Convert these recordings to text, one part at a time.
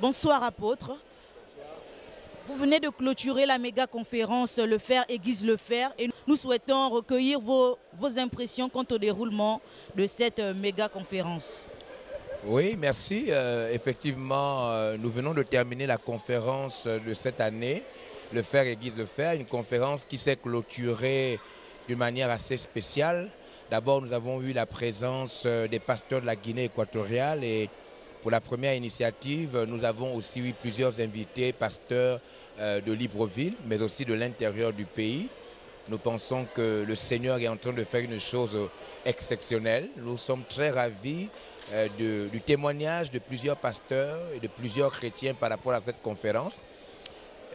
Bonsoir apôtre. Vous venez de clôturer la méga conférence Le Faire aiguise le Fer et nous souhaitons recueillir vos impressions quant au déroulement de cette méga conférence. Oui, merci. Effectivement, nous venons de terminer la conférence de cette année, Le Faire aiguise le Fer, une conférence qui s'est clôturée d'une manière assez spéciale. D'abord, nous avons eu la présence des pasteurs de la Guinée équatoriale et pour la première initiative, nous avons aussi eu plusieurs invités, pasteurs de Libreville, mais aussi de l'intérieur du pays. Nous pensons que le Seigneur est en train de faire une chose exceptionnelle. Nous sommes très ravis du témoignage de plusieurs pasteurs et de plusieurs chrétiens par rapport à cette conférence.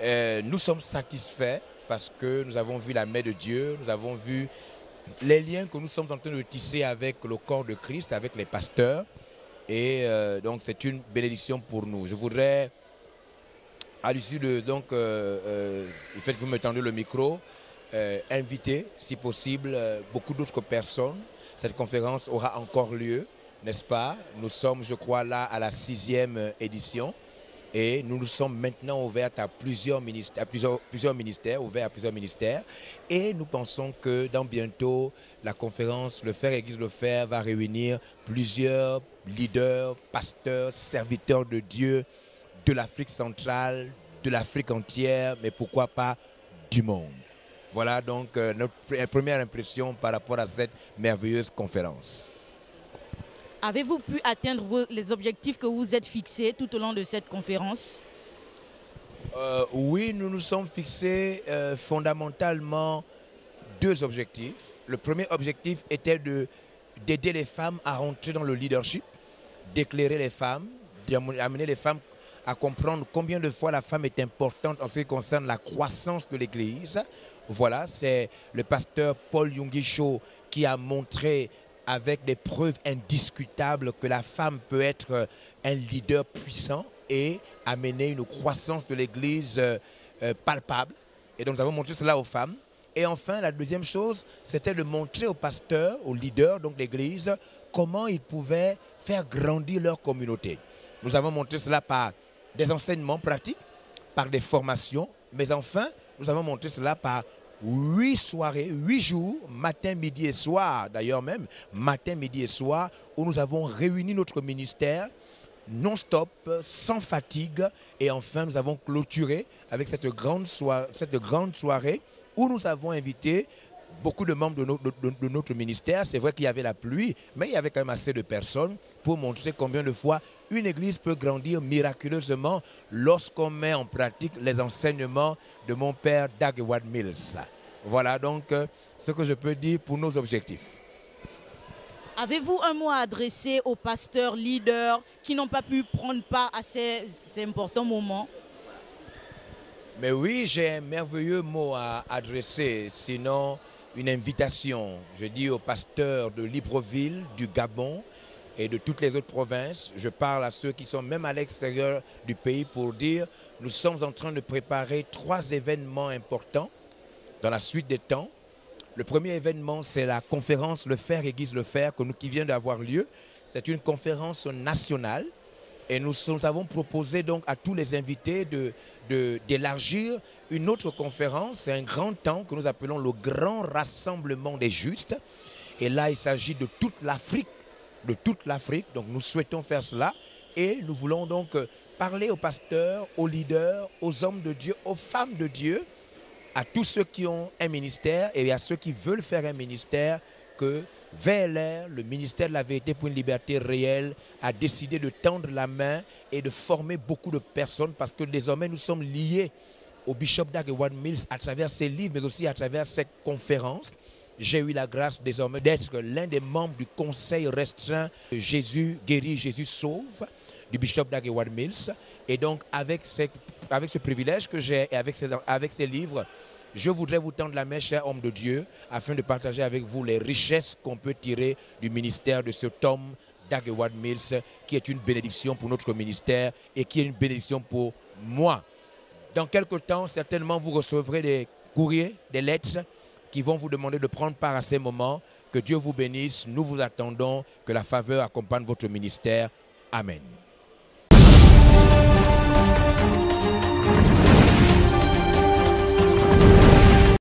Nous sommes satisfaits parce que nous avons vu la main de Dieu, nous avons vu les liens que nous sommes en train de tisser avec le corps de Christ, avec les pasteurs. Et donc c'est une bénédiction pour nous. Je voudrais, à l'issue de le fait que vous me tendez le micro, inviter, si possible, beaucoup d'autres personnes. Cette conférence aura encore lieu, n'est-ce pas? Nous sommes, je crois, là à la 6e édition. Et nous nous sommes maintenant ouverts à plusieurs ministères, ouverts à plusieurs ministères. Et nous pensons que dans bientôt, la conférence Le Faire aiguise le Fer va réunir plusieurs leaders, pasteurs, serviteurs de Dieu de l'Afrique centrale, de l'Afrique entière, mais pourquoi pas du monde. Voilà donc notre première impression par rapport à cette merveilleuse conférence. Avez-vous pu atteindre les objectifs que vous êtes fixés tout au long de cette conférence? Oui, nous nous sommes fixés fondamentalement deux objectifs. Le premier objectif était d'aider les femmes à rentrer dans le leadership, d'éclairer les femmes, d'amener les femmes à comprendre combien de fois la femme est importante en ce qui concerne la croissance de l'Église. Voilà, c'est le pasteur Paul Yungisho qui a montré avec des preuves indiscutables que la femme peut être un leader puissant et amener une croissance de l'Église palpable. Et donc nous avons montré cela aux femmes. Et enfin, la deuxième chose, c'était de montrer aux pasteurs, aux leaders donc l'Église, comment ils pouvaient faire grandir leur communauté. Nous avons montré cela par des enseignements pratiques, par des formations, mais enfin, nous avons montré cela par 8 soirées, 8 jours, matin, midi et soir, d'ailleurs même, matin, midi et soir, où nous avons réuni notre ministère non-stop, sans fatigue. Et enfin, nous avons clôturé avec cette grande soirée où nous avons invité beaucoup de membres de notre ministère. C'est vrai qu'il y avait la pluie, mais il y avait quand même assez de personnes pour montrer combien de fois une église peut grandir miraculeusement lorsqu'on met en pratique les enseignements de mon père Dag Heward-Mills. Voilà donc ce que je peux dire pour nos objectifs. Avez-vous un mot à adresser aux pasteurs, leaders qui n'ont pas pu prendre part à ces importants moments? Mais oui, j'ai un merveilleux mot à adresser, sinon une invitation. Je dis aux pasteurs de Libreville, du Gabon et de toutes les autres provinces. Je parle à ceux qui sont même à l'extérieur du pays pour dire nous sommes en train de préparer 3 événements importants dans la suite des temps. Le premier événement, c'est la conférence Le Faire aiguise le Fer qui vient d'avoir lieu. C'est une conférence nationale. Et nous avons proposé donc à tous les invités d'élargir une autre conférence. C'est un grand temps que nous appelons le grand rassemblement des justes. Et là, il s'agit de toute l'Afrique. Donc nous souhaitons faire cela. Et nous voulons donc parler aux pasteurs, aux leaders, aux hommes de Dieu, aux femmes de Dieu, à tous ceux qui ont un ministère et à ceux qui veulent faire un ministère que VLR, le ministère de la vérité pour une liberté réelle, a décidé de tendre la main et de former beaucoup de personnes parce que désormais nous sommes liés au bishop Dag Heward-Mills à travers ses livres mais aussi à travers cette conférence. J'ai eu la grâce désormais d'être l'un des membres du conseil restreint Jésus guérit, Jésus sauve du bishop Dag Heward-Mills. Et donc avec ce privilège que j'ai et avec ces livres, je voudrais vous tendre la main, chers hommes de Dieu, afin de partager avec vous les richesses qu'on peut tirer du ministère de cet homme, Dag Heward-Mills, qui est une bénédiction pour notre ministère et qui est une bénédiction pour moi. Dans quelque temps, certainement, vous recevrez des courriers, des lettres qui vont vous demander de prendre part à ces moments. Que Dieu vous bénisse. Nous vous attendons. Que la faveur accompagne votre ministère. Amen.